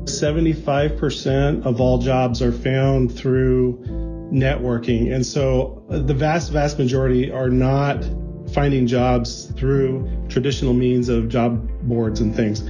75% of all jobs are found through networking. And so the vast majority are not finding jobs through traditional means of job boards and things.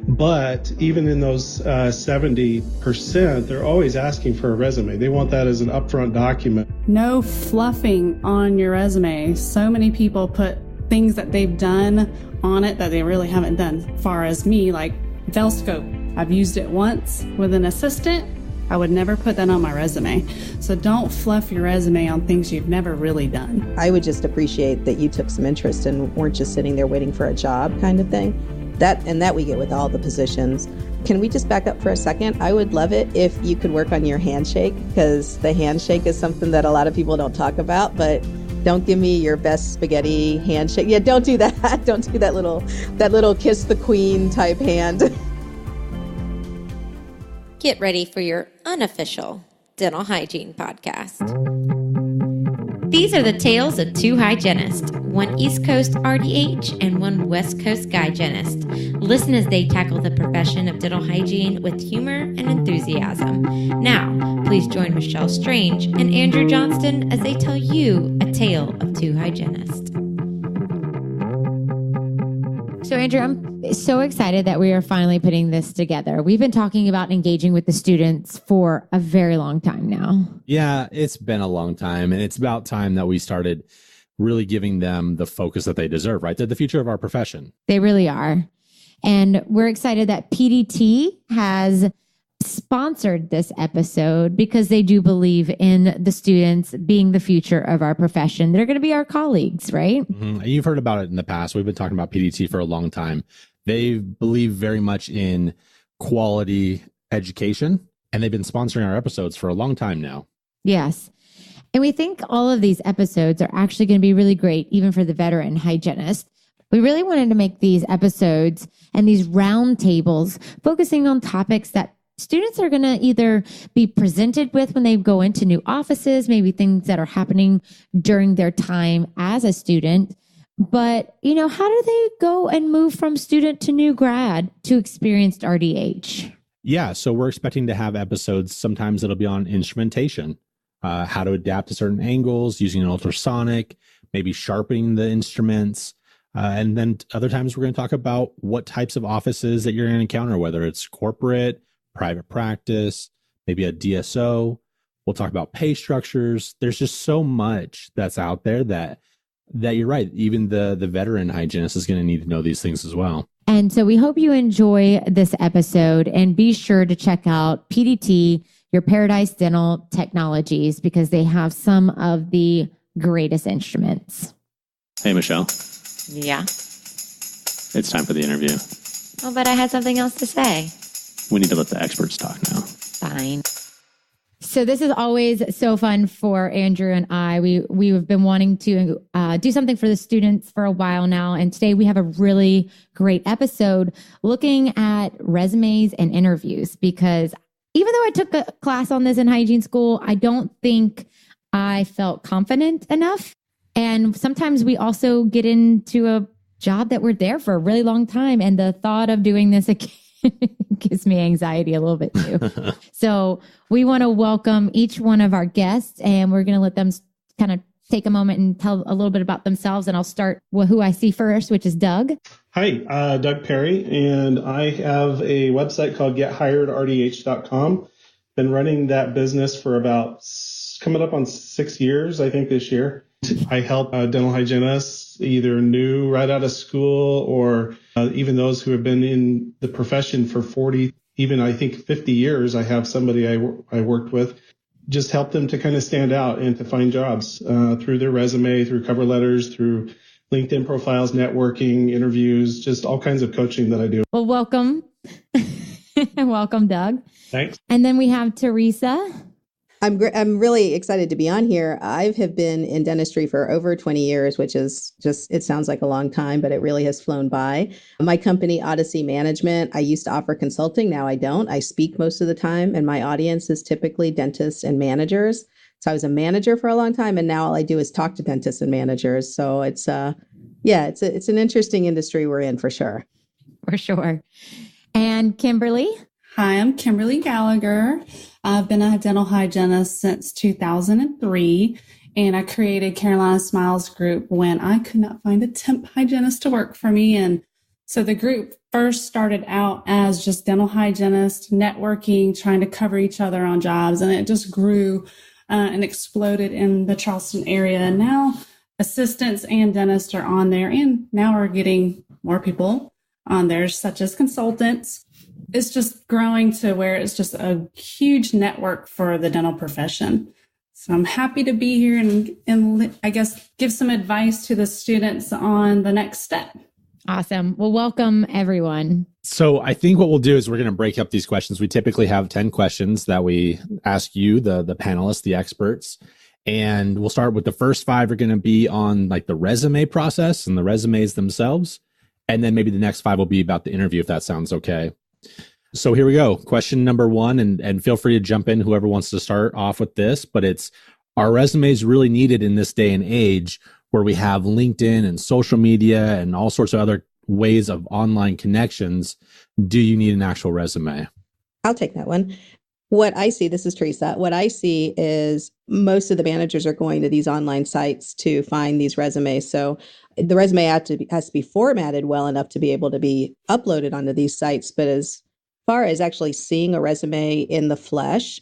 But even in those 70%, they're always asking for a resume. They want that as an upfront document. No fluffing on your resume. So many people put things that they've done on it that they really haven't done. As far as me, like Velscope, I've used it once with an assistant. I would never put that on my resume. So don't fluff your resume on things you've never really done. I would just appreciate that you took some interest and weren't just sitting there waiting for a job kind of thing. That we get with all the positions. Can we just back up for a second? I would love it if you could work on your handshake, because the handshake is something that a lot of people don't talk about, but don't give me your best spaghetti handshake. Yeah, don't do that. Don't do that little kiss the queen type hand. Get ready for your unofficial dental hygiene podcast. These are the tales of two hygienists, one East Coast RDH and one West Coast hygienist. Listen as they tackle the profession of dental hygiene with humor and enthusiasm. Now, please join Michelle Strange and Andrew Johnston as they tell you a tale of two hygienists. So Andrew, I'm so excited that we are finally putting this together. We've been talking about engaging with the students for a very long time now. Yeah, it's been a long time, and it's about time that we started really giving them the focus that they deserve, right? They're the future of our profession. They really are. And we're excited that PDT has sponsored this episode because they do believe in the students being the future of our profession. They're going to be our colleagues, right? Mm-hmm. You've heard about it in the past. We've been talking about PDT for a long time. They believe very much in quality education, and they've been sponsoring our episodes for a long time now. Yes. And we think all of these episodes are actually going to be really great, even for the veteran hygienist. We really wanted to make these episodes and these roundtables focusing on topics that students are going to either be presented with when they go into new offices, maybe things that are happening during their time as a student. But, how do they go and move from student to new grad to experienced RDH? Yeah, so we're expecting to have episodes. Sometimes it'll be on instrumentation, how to adapt to certain angles, using an ultrasonic, maybe sharpening the instruments. And then other times we're going to talk about what types of offices that you're going to encounter, whether it's corporate, private practice, maybe a DSO. We'll talk about pay structures. There's just so much that's out there that you're right. Even the veteran hygienist is going to need to know these things as well. And so we hope you enjoy this episode, and be sure to check out PDT, your Paradise Dental Technologies, because they have some of the greatest instruments. Hey, Michelle. Yeah? It's time for the interview. Oh, but I had something else to say. We need to let the experts talk now. Fine. So this is always so fun for Andrew and I. We have been wanting to do something for the students for a while now. And today we have a really great episode looking at resumes and interviews, because even though I took a class on this in hygiene school, I don't think I felt confident enough. And sometimes we also get into a job that we're there for a really long time. And the thought of doing this again gives me anxiety a little bit too. So we want to welcome each one of our guests, and we're going to let them kind of take a moment and tell a little bit about themselves. And I'll start with who I see first, which is Doug. Hi, Doug Perry, and I have a website called gethiredrdh.com. Been running that business for about coming up on 6 years, I think, this year. I help dental hygienists, either new right out of school or even those who have been in the profession for 40, even I think 50 years. I have somebody I worked with, just help them to kind of stand out and to find jobs through their resume, through cover letters, through LinkedIn profiles, networking, interviews, just all kinds of coaching that I do. Well, welcome. Welcome, Doug. Thanks. And then we have Teresa. I'm really excited to be on here. I have been in dentistry for over 20 years, which is just, it sounds like a long time, but it really has flown by. My company, Odyssey Management, I used to offer consulting. Now I don't. I speak most of the time, and my audience is typically dentists and managers. So I was a manager for a long time, and now all I do is talk to dentists and managers. So it's an interesting industry we're in for sure. For sure. And Kimberly? Hi, I'm Kimberly Gallagher. I've been a dental hygienist since 2003, and I created Carolina Smiles Group when I could not find a temp hygienist to work for me. And so the group first started out as just dental hygienists, networking, trying to cover each other on jobs, and it just grew and exploded in the Charleston area. And now assistants and dentists are on there, and now we're getting more people on there, such as consultants. It's just growing to where it's just a huge network for the dental profession. So I'm happy to be here and I guess give some advice to the students on the next step. Awesome. Well, welcome everyone. So I think what we'll do is we're going to break up these questions. We typically have 10 questions that we ask you, the panelists, the experts. And we'll start with the first 5 are going to be on like the resume process and the resumes themselves. And then maybe the next 5 will be about the interview, if that sounds okay. So here we go. Question number 1, and feel free to jump in, whoever wants to start off with this, but it's, are resumes really needed in this day and age where we have LinkedIn and social media and all sorts of other ways of online connections? Do you need an actual resume? I'll take that one. What I see, this is Teresa, what I see is most of the managers are going to these online sites to find these resumes. So the resume has to be formatted well enough to be able to be uploaded onto these sites. But as far as actually seeing a resume in the flesh,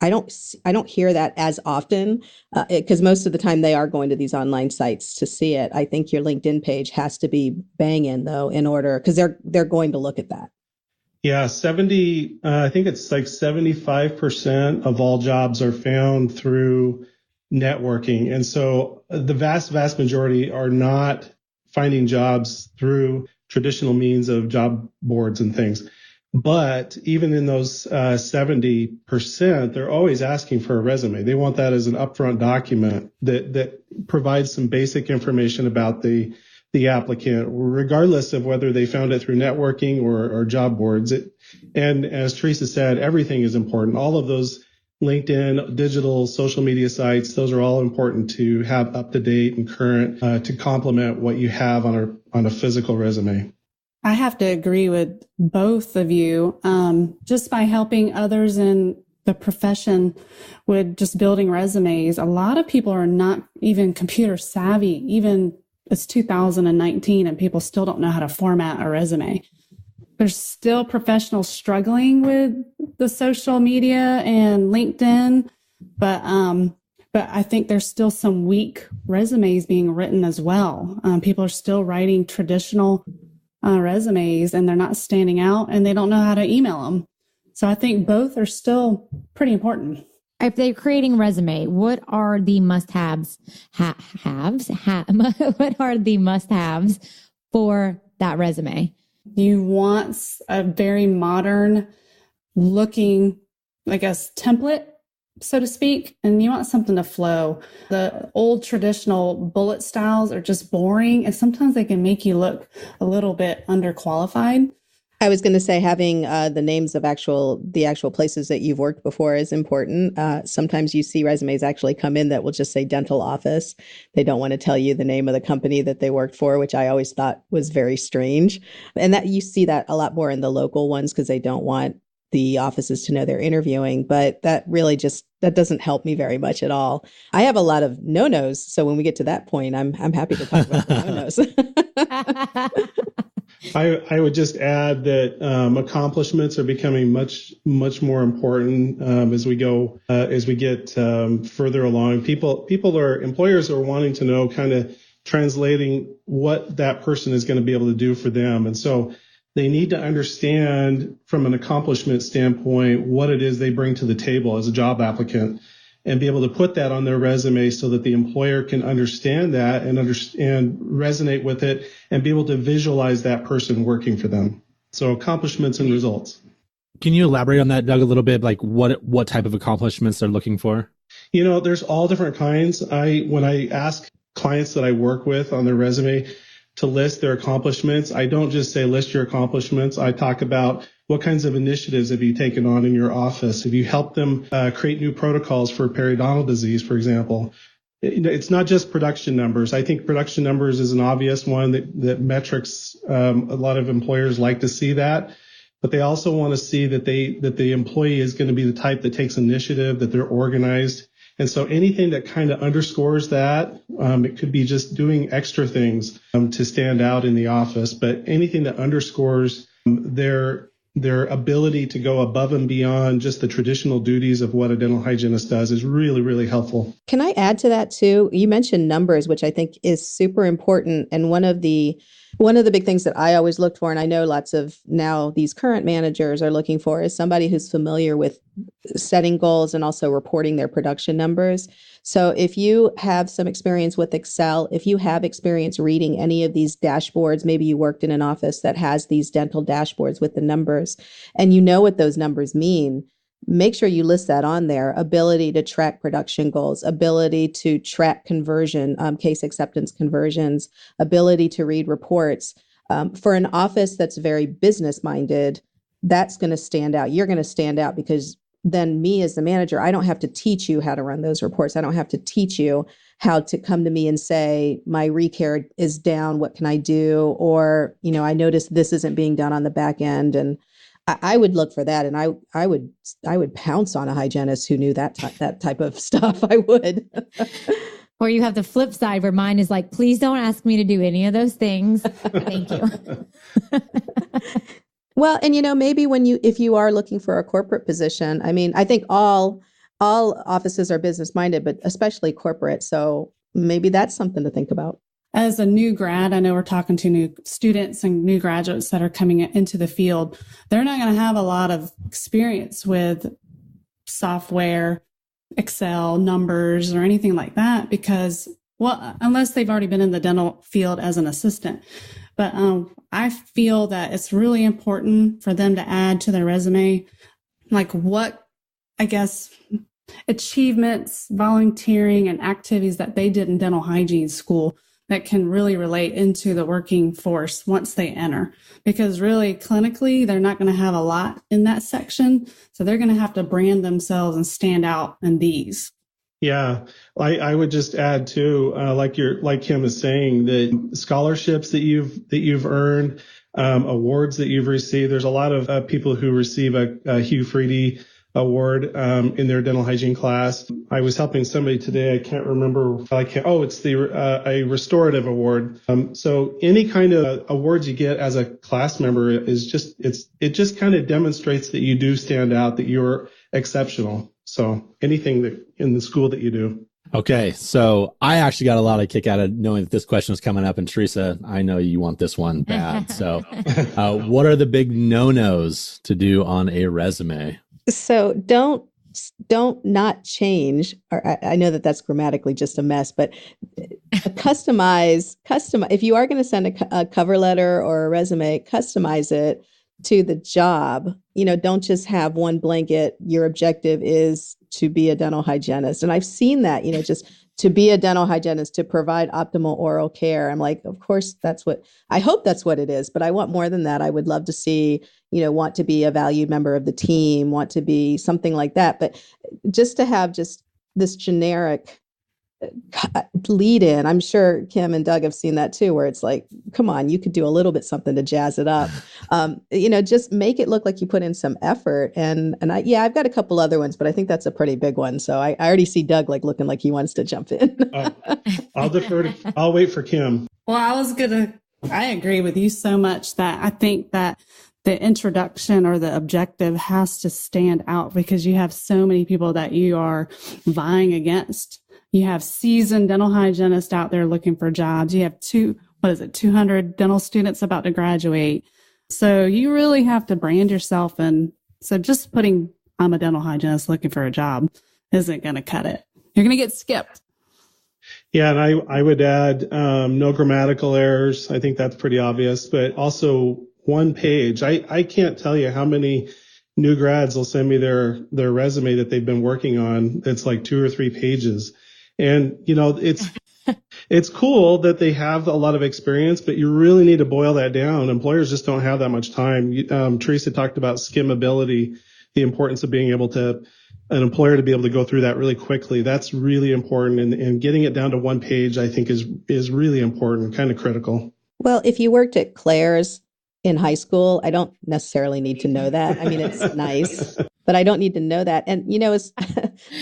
I don't hear that as often because most of the time they are going to these online sites to see it. I think your LinkedIn page has to be banging though in order, because they're going to look at that. Yeah, I think it's like 75% of all jobs are found through networking. And so the vast majority are not finding jobs through traditional means of job boards and things. But even in those 70%, they're always asking for a resume. They want that as an upfront document that provides some basic information about the applicant, regardless of whether they found it through networking or job boards. And as Teresa said, everything is important. All of those LinkedIn, digital, social media sites, those are all important to have up to date and current to complement what you have on a physical resume. I have to agree with both of you. Just by helping others in the profession with just building resumes, a lot of people are not even computer savvy. Even it's 2019 and people still don't know how to format a resume. There's still professionals struggling with the social media and LinkedIn, but I think there's still some weak resumes being written as well. People are still writing traditional resumes and they're not standing out and they don't know how to email them. So I think both are still pretty important. If they're creating a resume, what are the must-haves? What are the must-haves for that resume? You want a very modern looking, I guess, template, so to speak, and you want something to flow. The old traditional bullet styles are just boring, and sometimes they can make you look a little bit underqualified. I was going to say having the names of the actual places that you've worked before is important. Sometimes you see resumes actually come in that will just say dental office. They don't want to tell you the name of the company that they worked for, which I always thought was very strange. And that you see that a lot more in the local ones because they don't want the offices to know they're interviewing. But that really that doesn't help me very much at all. I have a lot of no-nos. So when we get to that point, I'm happy to talk about the no-nos. I would just add that accomplishments are becoming much more important as we get further along. Employers are wanting to know, kind of translating what that person is going to be able to do for them, and so they need to understand from an accomplishment standpoint what it is they bring to the table as a job applicant, and be able to put that on their resume so that the employer can understand that and resonate with it and be able to visualize that person working for them. So accomplishments and results. Can you elaborate on that, Doug, a little bit? Like what type of accomplishments they're looking for? There's all different kinds. When I ask clients that I work with on their resume to list their accomplishments, I don't just say list your accomplishments. I talk about what kinds of initiatives have you taken on in your office? Have you helped them create new protocols for periodontal disease, for example? It's not just production numbers. I think production numbers is an obvious one that metrics, a lot of employers like to see that. but they also want to see that the employee is going to be the type that takes initiative, that they're organized. And so anything that kind of underscores that, it could be just doing extra things to stand out in the office, but anything that underscores their ability to go above and beyond just the traditional duties of what a dental hygienist does is really, really helpful. Can I add to that too? You mentioned numbers, which I think is super important. And one of the big things that I always looked for, and I know lots of now these current managers are looking for, is somebody who's familiar with setting goals and also reporting their production numbers. So if you have some experience with Excel, if you have experience reading any of these dashboards, maybe you worked in an office that has these dental dashboards with the numbers, and you know what those numbers mean, make sure you list that on there. Ability to track production goals, ability to track conversion, case acceptance conversions, ability to read reports. For an office that's very business minded, that's going to stand out. You're going to stand out because then me as the manager, I don't have to teach you how to run those reports. I don't have to teach you how to come to me and say, my recare is down. What can I do? Or, I noticed this isn't being done on the back end. And I would look for that, and I would pounce on a hygienist who knew that type of stuff. I would. Or you have the flip side where mine is like, please don't ask me to do any of those things. Thank you. Well, and maybe if you are looking for a corporate position, I mean, I think all offices are business minded, but especially corporate. So maybe that's something to think about. As a new grad, I know we're talking to new students and new graduates that are coming into the field. They're not going to have a lot of experience with software, Excel, numbers, or anything like that because, unless they've already been in the dental field as an assistant. But I feel that it's really important for them to add to their resume, like what, I guess, achievements, volunteering, and activities that they did in dental hygiene school that can really relate into the working force once they enter. Because really, clinically, they're not going to have a lot in that section. So they're going to have to brand themselves and stand out in these. Yeah, I would just add too, like Kim is saying, the scholarships that you've earned, awards that you've received. There's a lot of people who receive a Hugh Freedy award in their dental hygiene class. I was helping somebody today. I can't remember. It's a restorative award. So any kind of awards you get as a class member is it just kind of demonstrates that you do stand out, that you're exceptional. So anything that in the school that you do. Okay, so I actually got a lot of kick out of knowing that this question was coming up, and Teresa, I know you want this one bad. So, what are the big no-nos to do on a resume? So don't not change. Or I know that's grammatically just a mess, but customize. If you are going to send a cover letter or a resume, customize it to the job. Don't just have one blanket. Your objective is to be a dental hygienist. And I've seen that, just to be a dental hygienist, to provide optimal oral care. I'm like, of course, I hope that's what it is, but I want more than that. I would love to see, want to be a valued member of the team, want to be something like that. But just to have just this generic lead in, I'm sure Kim and Doug have seen that too, where it's like, come on, you could do a little bit something to jazz it up. Just make it look like you put in some effort. And I've got a couple other ones, but I think that's a pretty big one. So I already see Doug looking like he wants to jump in. I'll wait for Kim. Well, I agree with you so much that I think that the introduction or the objective has to stand out because you have so many people that you are vying against. You have seasoned dental hygienists out there looking for jobs. You have 200 dental students about to graduate. So you really have to brand yourself. And so just putting, I'm a dental hygienist looking for a job isn't going to cut it. You're going to get skipped. Yeah, and I would add no grammatical errors. I think that's pretty obvious, but also one page. I can't tell you how many new grads will send me their resume that they've been working on. It's like 2 or 3 pages. And, it's cool that they have a lot of experience, but you really need to boil that down. Employers just don't have that much time. Teresa talked about skimmability, the importance of being able to, an employer to be able to go through that really quickly. That's really important. And getting it down to one page, I think is really important, kind of critical. Well, if you worked at Claire's, in high school. I don't necessarily need to know that. I mean, it's nice, but I don't need to know that. And, it's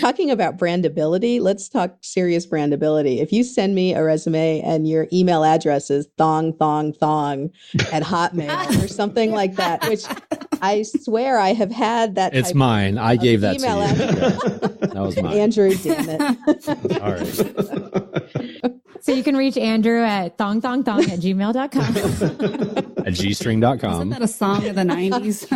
talking about brandability. Let's talk serious brandability. If you send me a resume and your email address is thong at Hotmail or something like that, which I swear I have had that. It's mine. I gave that to email you. address. That was mine. Andrew, damn it. All right. So you can reach Andrew at thong@gmail.com. At gstring.com. Isn't that a song of the 90s?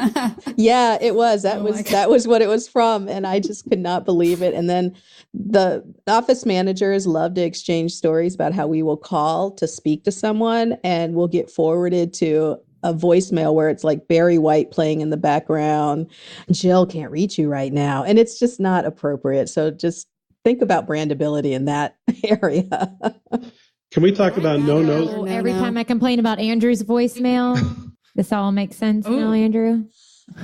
Yeah, it was. That Oh my that was what it was from. And I just could not believe it. And then the office managers love to exchange stories about how we will call to speak to someone and we'll get forwarded to a voicemail where it's like Barry White playing in the background. Jill can't reach you right now. And it's just not appropriate. So just think about brandability in that area. Can we talk about no-nos? Oh, every time I complain about Andrew's voicemail, this all makes sense now, Andrew.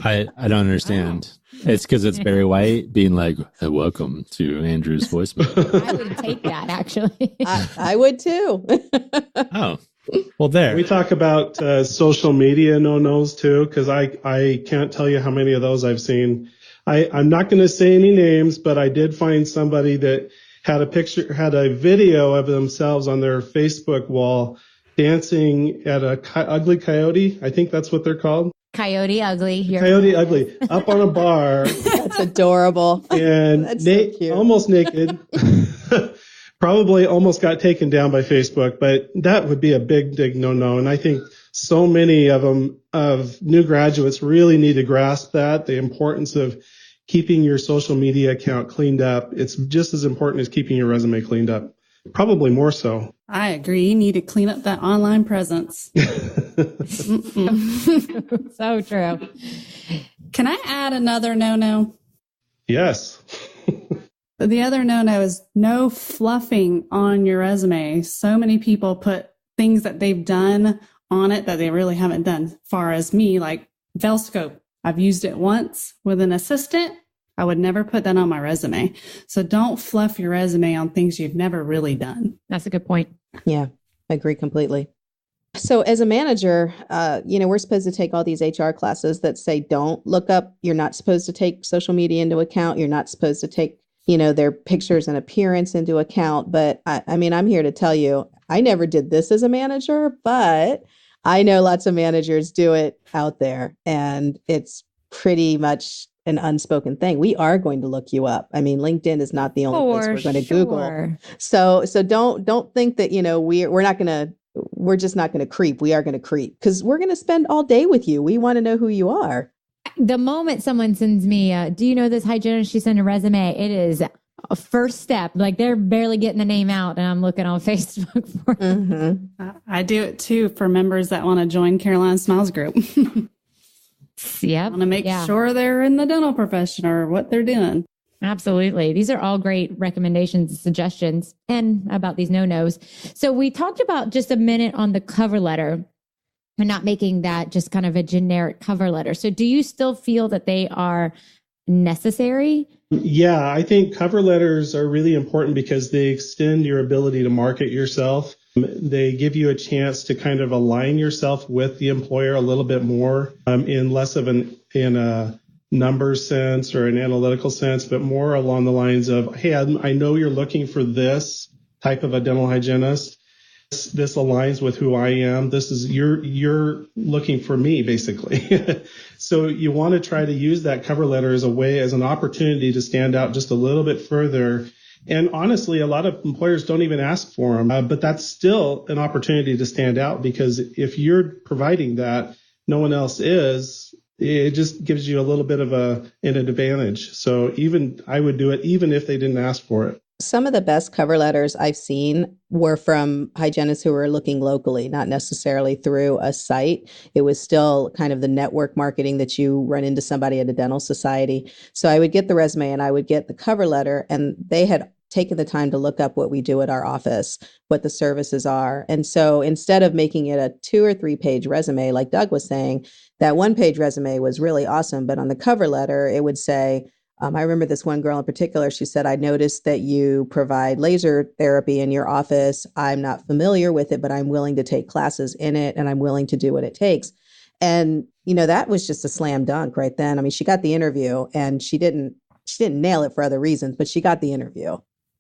I don't understand. It's because it's Barry White being like, hey, welcome to Andrew's voicemail. I would take that, actually. I would too. Oh, well, there. We talk about social media no-nos too, because I can't tell you how many of those I've seen. I'm not going to say any names, but I did find somebody that had a video of themselves on their Facebook wall dancing at a ugly coyote. I think that's what they're called. Coyote Ugly. Coyote Ugly up on a bar. That's adorable. And That's so cute. almost naked. Probably almost got taken down by Facebook, but that would be a big no-no. And I think so many of new graduates really need to grasp that, the importance of keeping your social media account cleaned up. It's just as important as keeping your resume cleaned up, probably more so. I agree. You need to clean up that online presence. So true. Can I add another no-no? Yes. The other no-no is no fluffing on your resume. So many people put things that they've done on it that they really haven't done. As far as me, like Velscope, I've used it once with an assistant. I would never put that on my resume. So don't fluff your resume on things you've never really done. That's a good point. Yeah, I agree completely. So as a manager, we're supposed to take all these HR classes that say don't look up. You're not supposed to take social media into account. You're not supposed to take their pictures and appearance into account. But I'm here to tell you, I never did this as a manager, but I know lots of managers do it out there, and it's pretty much an unspoken thing. We are going to look you up. LinkedIn is not the only place we're going to Google. So don't think that, we're just not going to creep. We are going to creep because we're going to spend all day with you. We want to know who you are. The moment someone sends me, do you know this hygienist? She sent a resume. It is a first step. Like they're barely getting the name out and I'm looking on Facebook for it. Mm-hmm. I do it too for members that want to join Caroline Smiles Group. Yep. Want to make sure they're in the dental profession or what they're doing. Absolutely. These are all great recommendations and suggestions and about these no-nos. So we talked about just a minute on the cover letter and not making that just kind of a generic cover letter. So do you still feel that they are necessary? Yeah, I think cover letters are really important because they extend your ability to market yourself. They give you a chance to kind of align yourself with the employer a little bit more in less of in a numbers sense or an analytical sense, but more along the lines of, hey, I know you're looking for this type of a dental hygienist. This aligns with who I am. This is you're looking for me, basically. So you want to try to use that cover letter as an opportunity to stand out just a little bit further. And honestly, a lot of employers don't even ask for them, but that's still an opportunity to stand out because if you're providing that, no one else is. It just gives you a little bit of an advantage. So I would do it even if they didn't ask for it. Some of the best cover letters I've seen were from hygienists who were looking locally, not necessarily through a site. It was still kind of the network marketing that you run into somebody at a dental society. So I would get the resume and I would get the cover letter, and they had taken the time to look up what we do at our office, what the services are. And so instead of making it a 2 or 3 page resume, like Doug was saying, that 1-page resume was really awesome. But on the cover letter, it would say, I remember this one girl in particular, she said, I noticed that you provide laser therapy in your office. I'm not familiar with it, but I'm willing to take classes in it and I'm willing to do what it takes. And, that was just a slam dunk right then. I mean, she got the interview and she didn't nail it for other reasons, but she got the interview.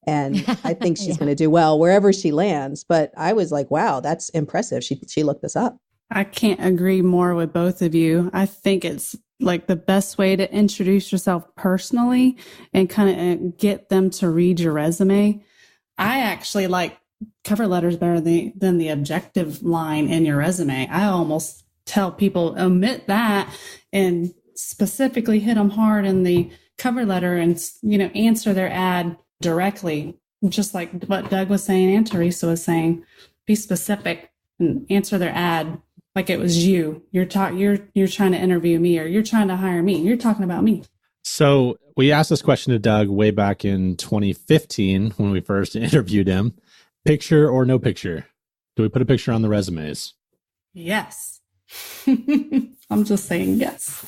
And I think she's going to do well wherever she lands. But I was like, wow, that's impressive. She looked this up. I can't agree more with both of you. I think it's like the best way to introduce yourself personally and kind of get them to read your resume. I actually like cover letters better than the objective line in your resume. I almost tell people omit that and specifically hit them hard in the cover letter and, answer their ad directly, just like what Doug was saying and Teresa was saying. Be specific and answer their ad like it was you. You're trying to interview me, or you're trying to hire me. You're talking about me. So we asked this question to Doug way back in 2015 when we first interviewed him. Picture or no picture? Do we put a picture on the resumes? Yes. I'm just saying yes.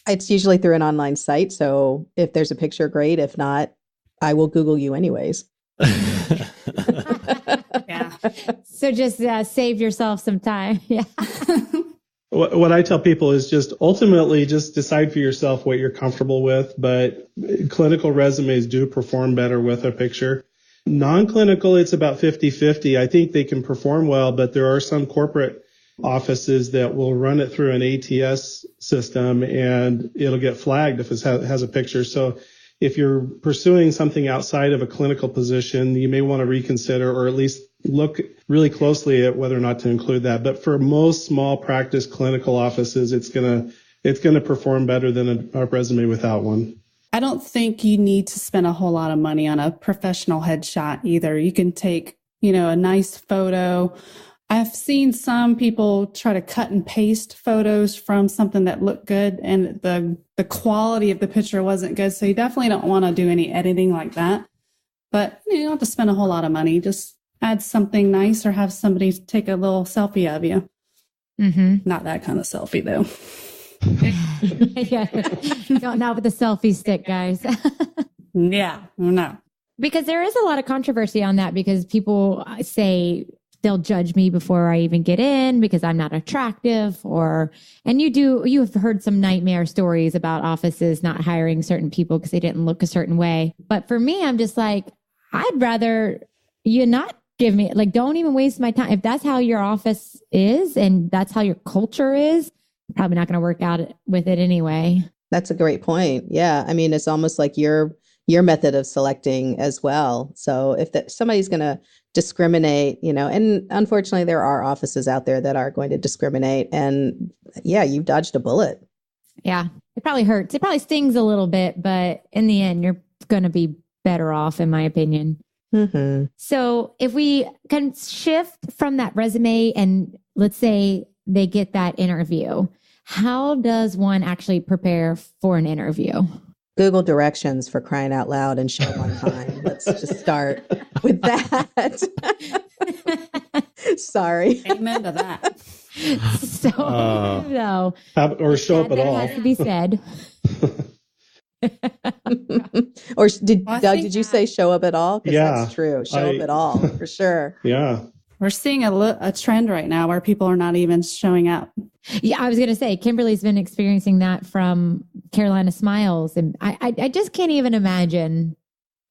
It's usually through an online site. So if there's a picture, great. If not, I will Google you anyways. Yeah. So just save yourself some time. Yeah. What I tell people is just ultimately just decide for yourself what you're comfortable with. But clinical resumes do perform better with a picture. Non-clinical, it's about 50-50. I think they can perform well, but there are some corporate offices that will run it through an ATS system and it'll get flagged if it has a picture. So if you're pursuing something outside of a clinical position, you may want to reconsider or at least look really closely at whether or not to include that. But for most small practice clinical offices, it's going to perform better than a resume without one. I don't think you need to spend a whole lot of money on a professional headshot either. You can take, a nice photo. I've seen some people try to cut and paste photos from something that looked good and the quality of the picture wasn't good. So you definitely don't want to do any editing like that. But you don't have to spend a whole lot of money. Just add something nice or have somebody take a little selfie of you. Mm-hmm. Not that kind of selfie though. Yeah. Not with the selfie stick, guys. Yeah, no. Because there is a lot of controversy on that because people say they'll judge me before I even get in because I'm not attractive and you've heard some nightmare stories about offices not hiring certain people because they didn't look a certain way. But for me, I'm just like, I'd rather you not give me, don't even waste my time. If that's how your office is and that's how your culture is, probably not going to work out with it anyway. That's a great point. Yeah. I mean, it's almost like your method of selecting as well. So if somebody's going to discriminate, and unfortunately there are offices out there that are going to discriminate and yeah, you dodged a bullet. Yeah. It probably hurts. It probably stings a little bit, but in the end, you're going to be better off, in my opinion. Mm-hmm. So if we can shift from that resume and let's say they get that interview, how does one actually prepare for an interview? Google directions, for crying out loud, and show up on time. Let's just start with that. Sorry. Amen to that. So, no. Or show up at that all. has to be said. Or Doug, did you say show up at all? Because Yeah, that's true. Show up at all, for sure. Yeah. We're seeing a trend right now where people are not even showing up. Yeah, I was going to say, Kimberly's been experiencing that from Carolina Smiles. And I just can't even imagine.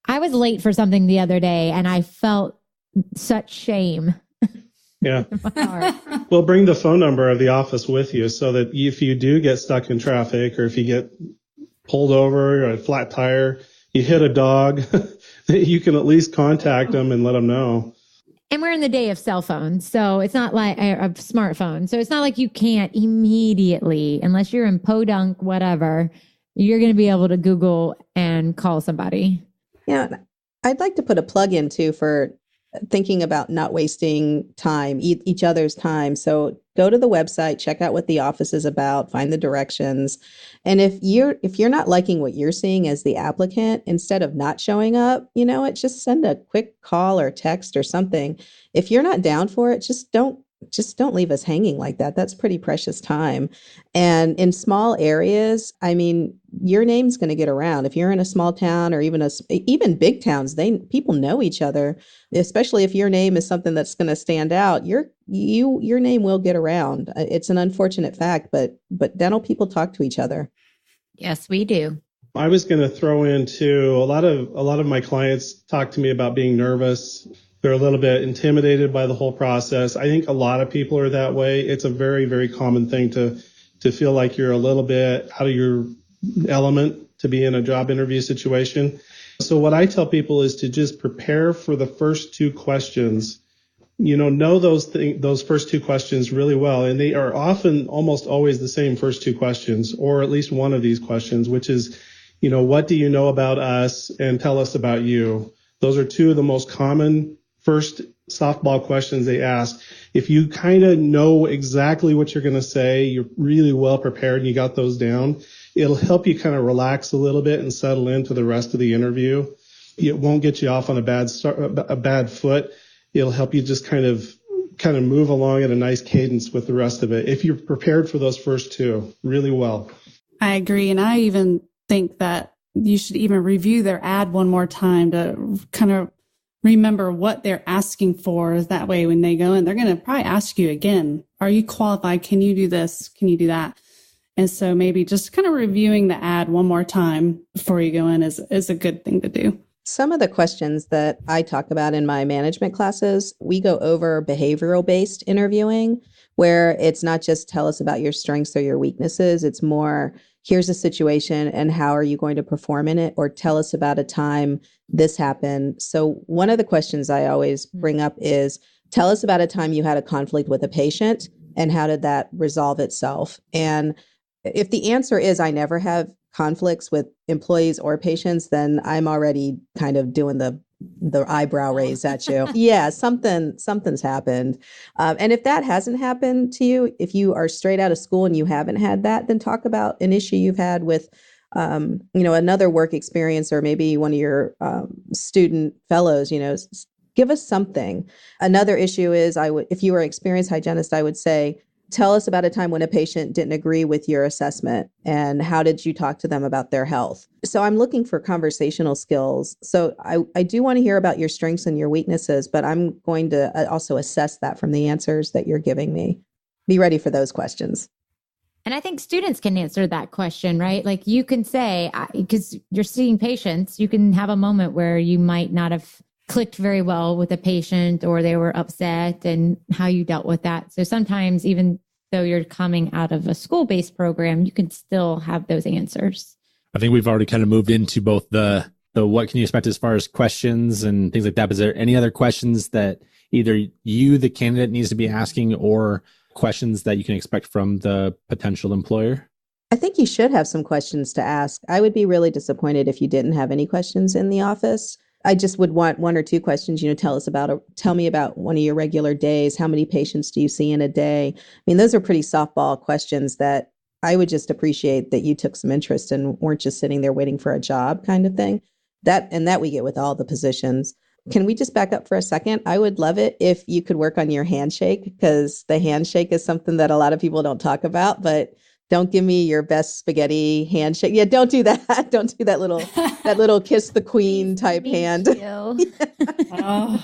I was late for something the other day and I felt such shame. Yeah. Well, bring the phone number of the office with you so that if you do get stuck in traffic or if you get pulled over or a flat tire, you hit a dog, you can at least contact them and let them know. And we're in the day of cell phones, so it's not like a smartphone. So it's not like you can't immediately, unless you're in podunk, whatever, you're going to be able to Google and call somebody. Yeah. I'd like to put a plug in too for thinking about not wasting time, each other's time. So go to the website, check out what the office is about, find the directions. And if you're not liking what you're seeing as the applicant, instead of not showing up, just send a quick call or text or something. If you're not down for it, just don't just don't leave us hanging like that. That's pretty precious time. And in small areas, I mean, your name's going to get around. If you're in a small town or even big towns, people know each other, especially if your name is something that's going to stand out. Your name will get around. It's an unfortunate fact, but dental people talk to each other. Yes, we do. I was going to throw into a lot of my clients talk to me about being nervous. They're a little bit intimidated by the whole process. I think a lot of people are that way. It's a very, very common thing to feel like you're a little bit out of your element to be in a job interview situation. So what I tell people is to just prepare for the first two questions. Know those first two questions really well. And they are often almost always the same first two questions, or at least one of these questions, which is, what do you know about us and tell us about you? Those are two of the most common first softball questions they ask. If you kind of know exactly what you're going to say, you're really well prepared and you got those down, it'll help you kind of relax a little bit and settle into the rest of the interview. It won't get you off on a bad foot. It'll help you just kind of move along at a nice cadence with the rest of it. If you're prepared for those first two really well. I agree. And I even think that you should even review their ad one more time to kind of remember what they're asking for. That way, when they go in, they're going to probably ask you again, are you qualified? Can you do this? Can you do that? And so maybe just kind of reviewing the ad one more time before you go in is a good thing to do. Some of the questions that I talk about in my management classes, we go over behavioral-based interviewing, where it's not just tell us about your strengths or your weaknesses. It's more, here's a situation and how are you going to perform in it? Or tell us about a time this happened. So one of the questions I always bring up is, tell us about a time you had a conflict with a patient and how did that resolve itself? And if the answer is, I never have conflicts with employees or patients, then I'm already kind of doing the eyebrow raise at you. Yeah, something's happened. And if that hasn't happened to you, if you are straight out of school and you haven't had that, then talk about an issue you've had with, another work experience, or maybe one of your student fellows, give us something. Another issue is, if you were an experienced hygienist, I would say, tell us about a time when a patient didn't agree with your assessment and how did you talk to them about their health? So I'm looking for conversational skills. So I do want to hear about your strengths and your weaknesses, but I'm going to also assess that from the answers that you're giving me. Be ready for those questions. And I think students can answer that question, right? Like you can say, because you're seeing patients, you can have a moment where you might not have clicked very well with a patient or they were upset and how you dealt with that. So sometimes even though you're coming out of a school-based program, you can still have those answers. I think we've already kind of moved into both the what can you expect as far as questions and things like that. But is there any other questions that either you, the candidate, needs to be asking, or questions that you can expect from the potential employer? I think you should have some questions to ask. I would be really disappointed if you didn't have any questions in the office. I just would want one or two questions, tell me about one of your regular days. How many patients do you see in a day? I mean, those are pretty softball questions that I would just appreciate that you took some interest and weren't just sitting there waiting for a job kind of thing. That we get with all the positions. Can we just back up for a second? I would love it if you could work on your handshake, because the handshake is something that a lot of people don't talk about, but don't give me your best spaghetti handshake. Yeah, don't do that. Don't do that little kiss the queen type hand. Oh,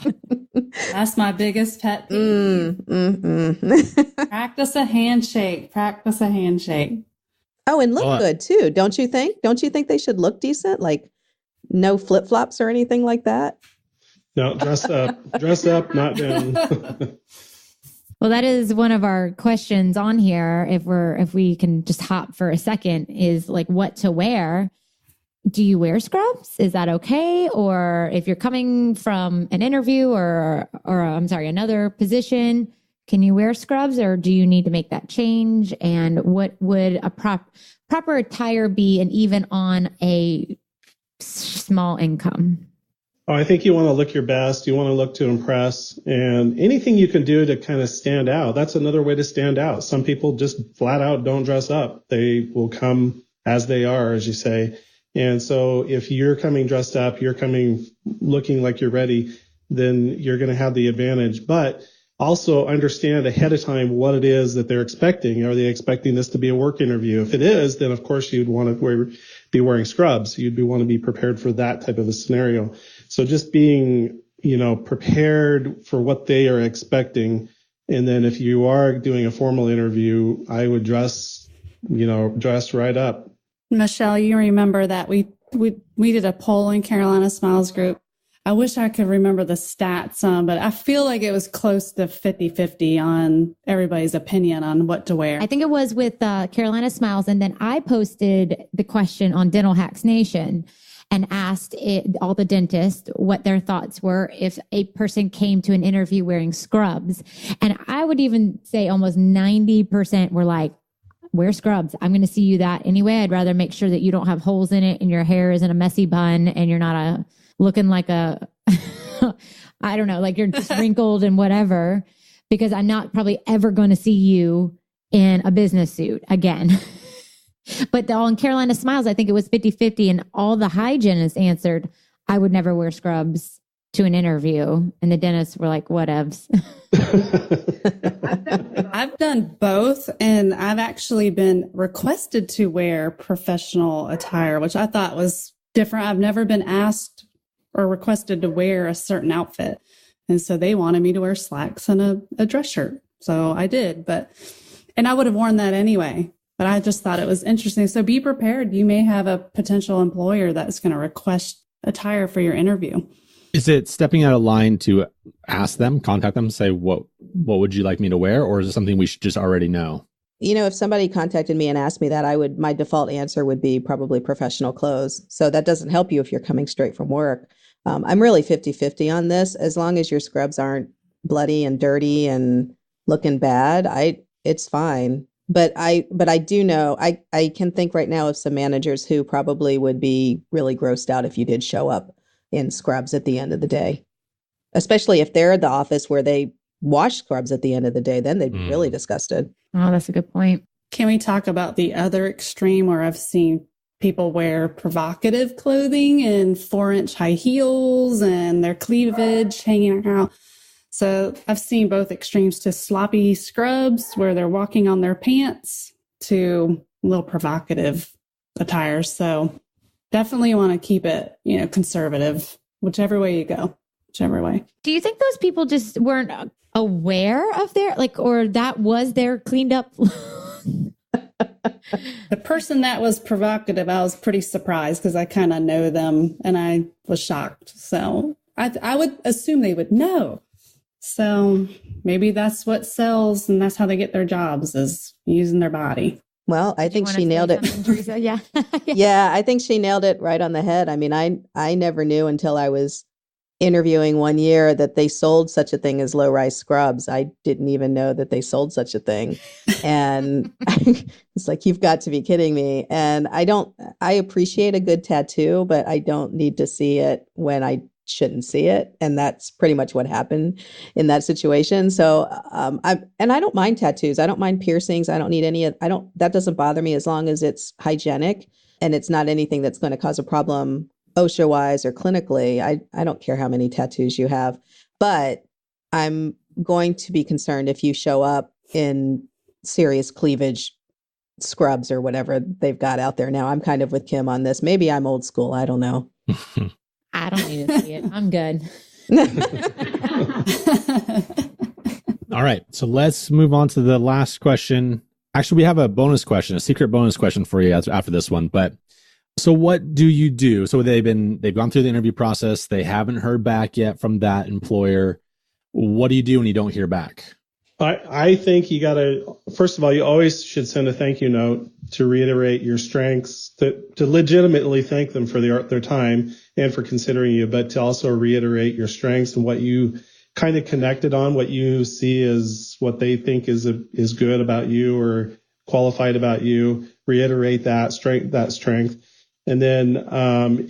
that's my biggest pet peeve. Practice a handshake. Practice a handshake. Oh, and look good too, don't you think? Don't you think they should look decent? Like no flip-flops or anything like that? No, dress up, not down. Well, that is one of our questions on here. If we can just hop for a second, is like what to wear. Do you wear scrubs? Is that okay? Or if you're coming from an interview or another position, can you wear scrubs, or do you need to make that change? And what would a proper attire be, and even on a small income? Oh, I think you want to look your best. You want to look to impress, and anything you can do to kind of stand out. That's another way to stand out. Some people just flat out don't dress up. They will come as they are, as you say. And so if you're coming dressed up, you're coming looking like you're ready, then you're going to have the advantage. But also understand ahead of time what it is that they're expecting. Are they expecting this to be a work interview? If it is, then of course you'd want to be wearing scrubs. You'd want to be prepared for that type of a scenario. So just being, prepared for what they are expecting. And then if you are doing a formal interview, I would dress right up. Michelle, you remember that we did a poll in Carolina Smiles group. I wish I could remember the stats but I feel like it was close to 50-50 on everybody's opinion on what to wear. I think it was with Carolina Smiles. And then I posted the question on Dental Hacks Nation and asked all the dentists what their thoughts were if a person came to an interview wearing scrubs. And I would even say almost 90% were like, wear scrubs. I'm going to see you that anyway. I'd rather make sure that you don't have holes in it and your hair isn't a messy bun and you're not looking like I don't know, like you're just wrinkled and whatever, because I'm not probably ever going to see you in a business suit again. But on Carolina Smiles, I think it was 50-50 and all the hygienists answered, I would never wear scrubs to an interview. And the dentists were like, whatevs. I've done both, and I've actually been requested to wear professional attire, which I thought was different. I've never been asked or requested to wear a certain outfit. And so they wanted me to wear slacks and a dress shirt. So I did, and I would have worn that anyway, but I just thought it was interesting. So be prepared. You may have a potential employer that's going to request attire for your interview. Is it stepping out of line to ask them, contact them, say, what would you like me to wear? Or is it something we should just already know? If somebody contacted me and asked me that, my default answer would be probably professional clothes. So that doesn't help you if you're coming straight from work. I'm really 50-50 on this. As long as your scrubs aren't bloody and dirty and looking bad, it's fine. But I do know, I can think right now of some managers who probably would be really grossed out if you did show up in scrubs at the end of the day, especially if they're at the office where they wash scrubs at the end of the day, then they'd be really disgusted. Oh, that's a good point. Can we talk about the other extreme where I've seen people wear provocative clothing and 4-inch high heels and their cleavage hanging out? So I've seen both extremes, to sloppy scrubs where they're walking on their pants to a little provocative attire. So definitely want to keep it, conservative, whichever way you go, whichever way. Do you think those people just weren't aware of or that was their cleaned up? The person that was provocative, I was pretty surprised because I kind of know them and I was shocked. So I would assume they would know. So maybe that's what sells and that's how they get their jobs, is using their body. Well, I think she nailed it. Teresa? Yeah. Yeah, I think she nailed it right on the head. I mean, I never knew until I was interviewing one year that they sold such a thing as low-rise scrubs. I didn't even know that they sold such a thing. And it's like, you've got to be kidding me. And I appreciate a good tattoo, but I don't need to see it when I shouldn't see it. And that's pretty much what happened in that situation. So I don't mind tattoos. I don't mind piercings. I don't need that doesn't bother me as long as it's hygienic and it's not anything that's going to cause a problem OSHA wise or clinically. I don't care how many tattoos you have, but I'm going to be concerned if you show up in serious cleavage scrubs or whatever they've got out there now. I'm kind of with Kim on this. Maybe I'm old school. I don't know. I don't need to see it. I'm good. All right. So let's move on to the last question. Actually, we have a bonus question, a secret bonus question for you after this one. But so what do you do? So they've gone through the interview process. They haven't heard back yet from that employer. What do you do when you don't hear back? I think you got to, first of all, you always should send a thank you note to reiterate your strengths, to legitimately thank them for their time and for considering you, but to also reiterate your strengths and what you kind of connected on, what you see as what they think is good about you or qualified about you. Reiterate that strength. And then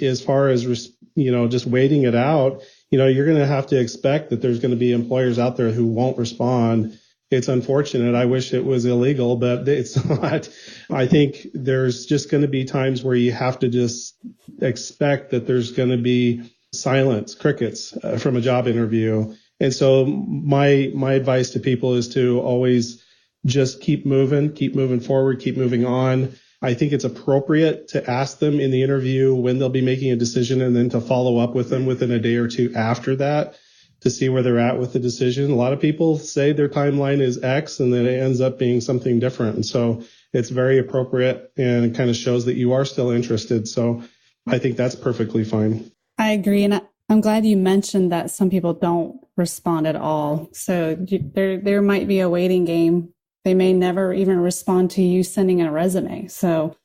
as far as, just waiting it out, you're going to have to expect that there's going to be employers out there who won't respond. It's unfortunate. I wish it was illegal, but it's not. I think there's just going to be times where you have to just expect that there's going to be silence, crickets from a job interview. And so my advice to people is to always just keep moving forward, keep moving on. I think it's appropriate to ask them in the interview when they'll be making a decision and then to follow up with them within a day or two after that to see where they're at with the decision. A lot of people say their timeline is X and then it ends up being something different. And so it's very appropriate and it kind of shows that you are still interested. So I think that's perfectly fine. I agree. And I'm glad you mentioned that some people don't respond at all. So there might be a waiting game. They may never even respond to you sending a resume. So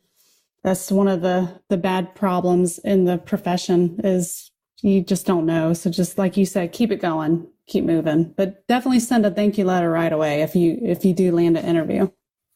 that's one of the bad problems in the profession is you just don't know. So just like you said, keep it going, keep moving, but definitely send a thank you letter right away if you do land an interview.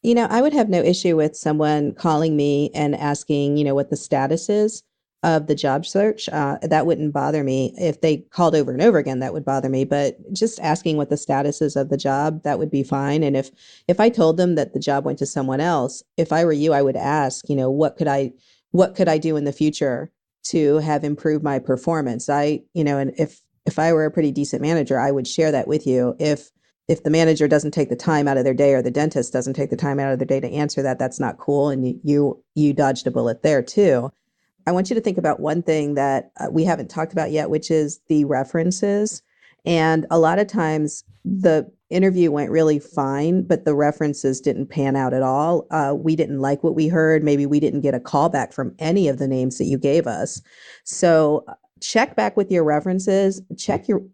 You know, I would have no issue with someone calling me and asking, what the status is of the job search. That wouldn't bother me. If they called over and over again, that would bother me. But just asking what the status is of the job, that would be fine. And if I told them that the job went to someone else, if I were you, I would ask, what could I do in the future to have improved my performance? And if I were a pretty decent manager, I would share that with you. If the manager doesn't take the time out of their day or the dentist doesn't take the time out of their day to answer that, that's not cool. And you dodged a bullet there too. I want you to think about one thing that we haven't talked about yet, which is the references. And a lot of times the interview went really fine, but the references didn't pan out at all. We didn't like what we heard. Maybe we didn't get a call back from any of the names that you gave us. So check back with your references,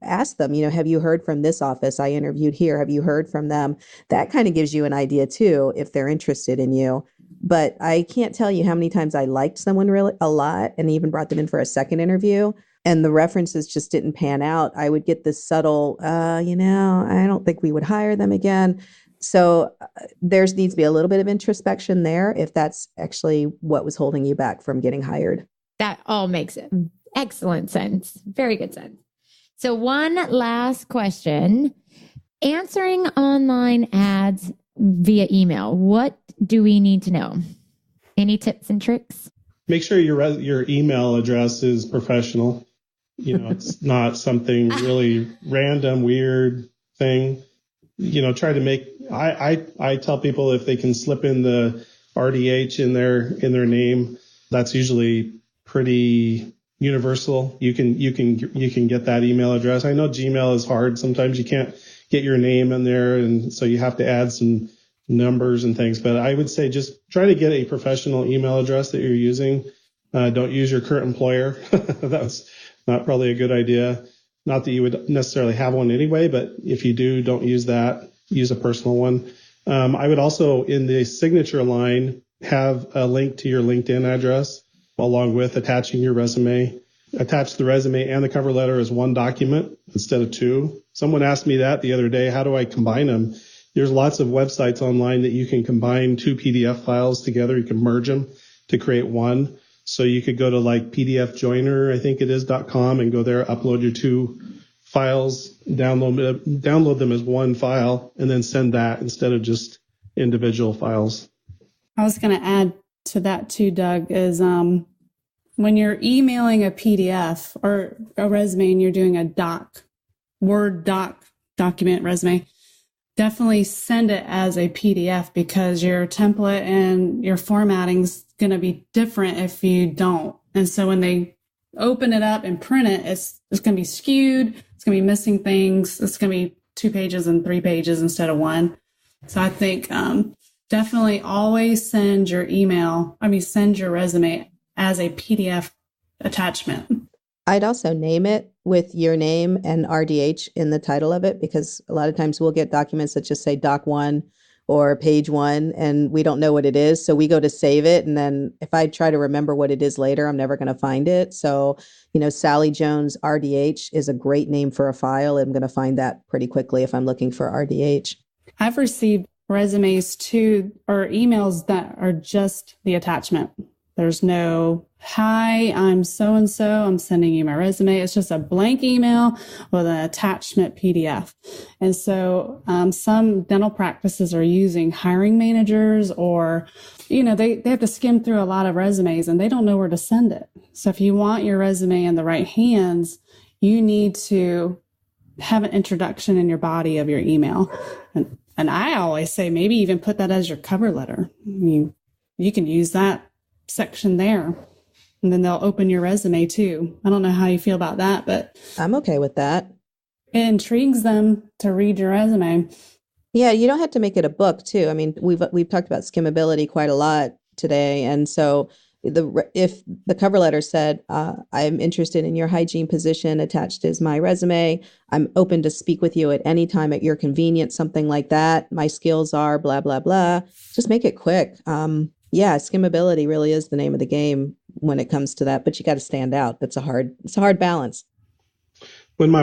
ask them, have you heard from this office I interviewed here? Have you heard from them? That kind of gives you an idea too, if they're interested in you. But I can't tell you how many times I liked someone really a lot and even brought them in for a second interview and the references just didn't pan out. I would get this subtle, I don't think we would hire them again. So there needs to be a little bit of introspection there if that's actually what was holding you back from getting hired. That all makes excellent sense. Very good sense. So one last question. Answering online ads via email, what do we need to know? Any tips and tricks? Make sure your email address is professional. It's not something really random, weird thing. Try to make, I tell people if they can slip in the RDH in their name, that's usually pretty universal. You can get that email address. I know Gmail is hard. Sometimes you can't get your name in there. And so you have to add some numbers and things, but I would say just try to get a professional email address that you're using. Don't use your current employer. That's not probably a good idea. Not that you would necessarily have one anyway, but if you do, don't use that. Use a personal one. I would also, in the signature line, have a link to your LinkedIn address along with attaching your resume. Attach the resume and the cover letter as one document instead of two. Someone asked me that the other day. How do I combine them? There's lots of websites online that you can combine two PDF files together. You can merge them to create one. So you could go to like PDF Joiner, I think it is, .com and go there, upload your two files, download them as one file, and then send that instead of just individual files. I was going to add to that too, Doug, is when you're emailing a PDF or a resume and you're doing a Word document resume, definitely send it as a PDF because your template and your formatting's going to be different if you don't. And so when they open it up and print it, it's going to be skewed. It's going to be missing things. It's going to be 2 pages and 3 pages instead of one. So I think definitely always send your resume as a PDF attachment. I'd also name it with your name and RDH in the title of it, because a lot of times we'll get documents that just say Doc 1 or Page 1, and we don't know what it is. So we go to save it. And then if I try to remember what it is later, I'm never going to find it. So, Sally Jones RDH is a great name for a file. I'm going to find that pretty quickly if I'm looking for RDH. I've received resumes too, or emails that are just the attachment. There's no, hi, I'm so-and-so, I'm sending you my resume. It's just a blank email with an attachment PDF. And so some dental practices are using hiring managers or, they have to skim through a lot of resumes and they don't know where to send it. So if you want your resume in the right hands, you need to have an introduction in your body of your email. And I always say maybe even put that as your cover letter. I mean, you can use that section there, and then they'll open your resume too. I don't know how you feel about that, but I'm okay with that. it intrigues them to read your resume. Yeah, you don't have to make it a book too. I mean, we've talked about skimmability quite a lot today, and so if the cover letter said, "I'm interested in your hygiene position. Attached is my resume. I'm open to speak with you at any time at your convenience," something like that. My skills are blah blah blah. Just make it quick. Yeah, skimmability really is the name of the game when it comes to that. But you got to stand out. It's a hard balance. When I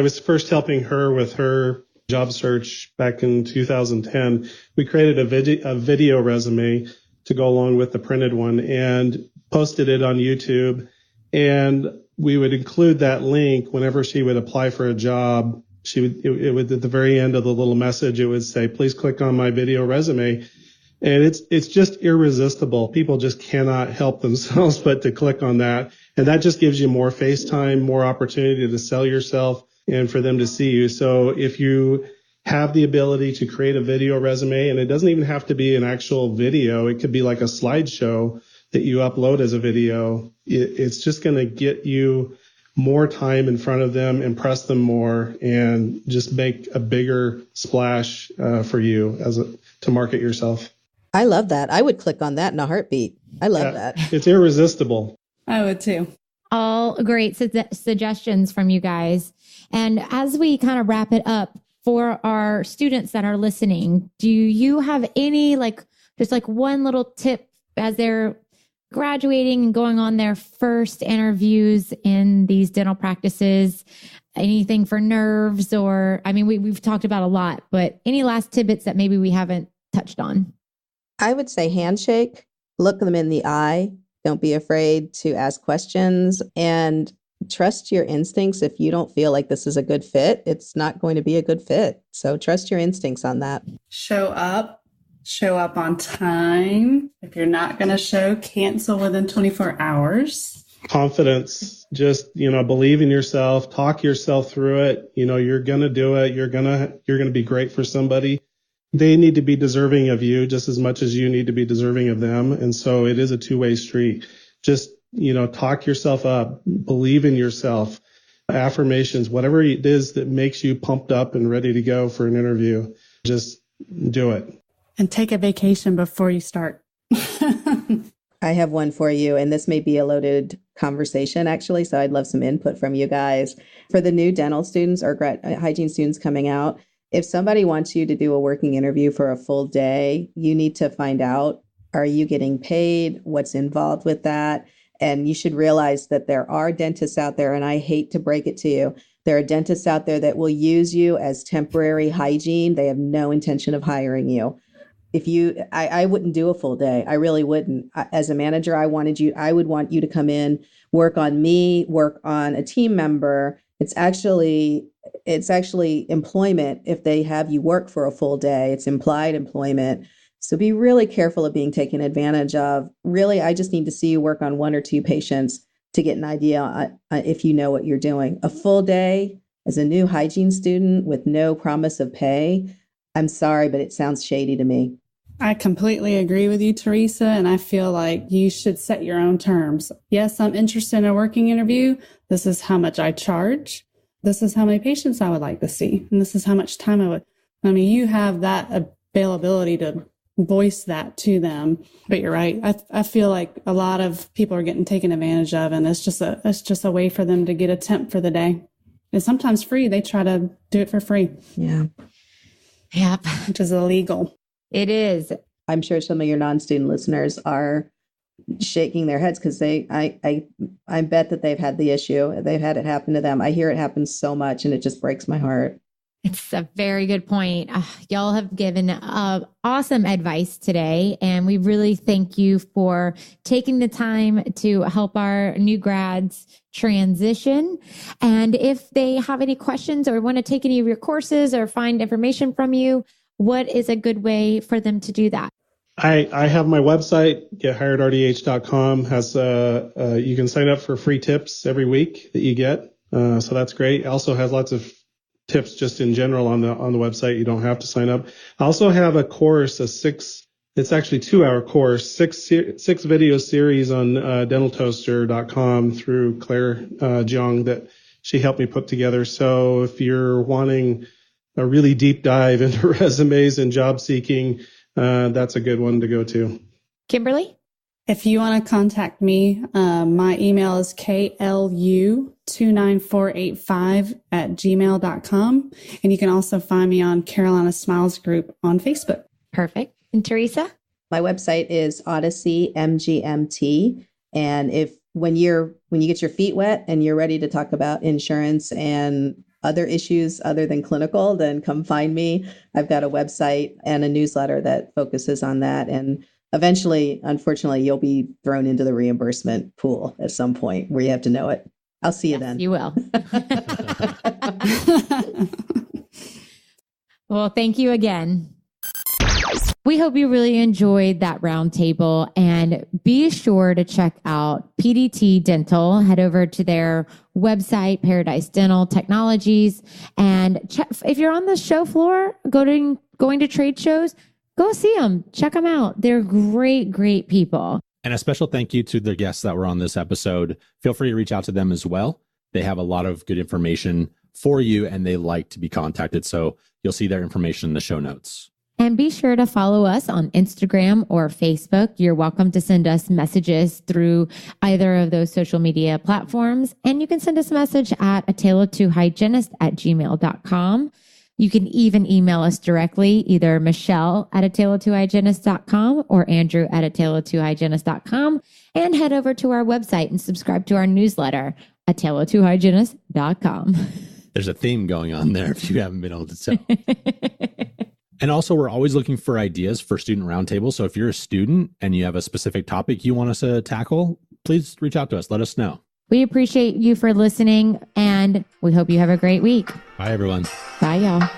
was first helping her with her job search back in 2010, we created a video resume to go along with the printed one and posted it on YouTube. And we would include that link whenever she would apply for a job. It would, at the very end of the little message, it would say, "Please click on my video resume." And it's just irresistible. People just cannot help themselves but to click on that. And that just gives you more face time, more opportunity to sell yourself and for them to see you. So if you have the ability to create a video resume, and it doesn't even have to be an actual video, it could be like a slideshow that you upload as a video. It's just going to get you more time in front of them, impress them more, and just make a bigger splash for you to market yourself. I love that. I would click on that in a heartbeat. I love that. It's irresistible. I would too. All great suggestions from you guys. And as we kind of wrap it up, for our students that are listening, do you have any just one little tip as they're graduating and going on their first interviews in these dental practices? Anything for nerves, or, I mean, we've talked about a lot, but any last tidbits that maybe we haven't touched on? I would say handshake, look them in the eye. Don't be afraid to ask questions, and trust your instincts. If you don't feel like this is a good fit, it's not going to be a good fit. So trust your instincts on that. Show up on time. If you're not going to show, cancel within 24 hours. Confidence, just, believe in yourself, talk yourself through it. You're going to do it. You're going to be great for somebody. They need to be deserving of you just as much as you need to be deserving of them. And so it is a two-way street. Just, talk yourself up, believe in yourself, affirmations, whatever it is that makes you pumped up and ready to go for an interview. Just do it. And take a vacation before you start. I have one for you, and this may be a loaded conversation, actually, so I'd love some input from you guys. For the new dental students or hygiene students coming out, if somebody wants you to do a working interview for a full day, you need to find out, are you getting paid? What's involved with that? And you should realize that there are dentists out there, and I hate to break it to you, there are dentists out there that will use you as temporary hygiene. They have no intention of hiring you. I wouldn't do a full day. I really wouldn't. As a manager, I would want you to come in, work on me, work on a team member. It's actually employment if they have you work for a full day. It's implied employment. So be really careful of being taken advantage of. Really, I just need to see you work on one or two patients to get an idea if you know what you're doing. A full day as a new hygiene student with no promise of pay, I'm sorry, but it sounds shady to me. I completely agree with you, Teresa, and I feel like you should set your own terms. Yes, I'm interested in a working interview. This is how much I charge. This is how many patients I would like to see. And this is how much time you have that availability to voice that to them. But you're right. I feel like a lot of people are getting taken advantage of, and it's just a way for them to get a temp for the day. And sometimes free. They try to do it for free. Yeah. Yep. Which is illegal. It is. I'm sure some of your non-student listeners are shaking their heads because I bet that they've had the issue. They've had it happen to them. I hear it happen so much, and it just breaks my heart. It's a very good point. Y'all have given awesome advice today, and we really thank you for taking the time to help our new grads transition. And if they have any questions or want to take any of your courses or find information from you, what is a good way for them to do that? I have my website, gethiredrdh.com. You can sign up for free tips every week that you get. So that's great. It also has lots of tips just in general on the website. You don't have to sign up. I also have a course, it's actually 2-hour course, six video series on dentaltoaster.com through Claire Jiang that she helped me put together. So if you're wanting a really deep dive into resumes and job seeking, that's a good one to go to. Kimberly? If you want to contact me, my email is klu29485@gmail.com. And you can also find me on Carolina Smiles Group on Facebook. Perfect. And Teresa? My website is Odyssey MGMT. And when you get your feet wet and you're ready to talk about insurance and other issues other than clinical, then come find me. I've got a website and a newsletter that focuses on that. And eventually, unfortunately, you'll be thrown into the reimbursement pool at some point where you have to know it. I'll see you then. You will. Well, thank you again. We hope you really enjoyed that roundtable, and be sure to check out PDT Dental. Head over to their website, Paradise Dental Technologies, and if you're on the show floor, going to trade shows, go see them. Check them out. They're great, great people. And a special thank you to the guests that were on this episode. Feel free to reach out to them as well. They have a lot of good information for you, and they like to be contacted. So you'll see their information in the show notes. And be sure to follow us on Instagram or Facebook. You're welcome to send us messages through either of those social media platforms. And you can send us a message at atale2hygienist@gmail.com. You can even email us directly, either Michelle at atale2hygienist.com or Andrew at atale2hygienist.com. And head over to our website and subscribe to our newsletter, atale2hygienist.com. There's a theme going on there if you haven't been able to tell. And also, we're always looking for ideas for student roundtables. So if you're a student and you have a specific topic you want us to tackle, please reach out to us. Let us know. We appreciate you for listening, and we hope you have a great week. Bye, everyone. Bye, y'all.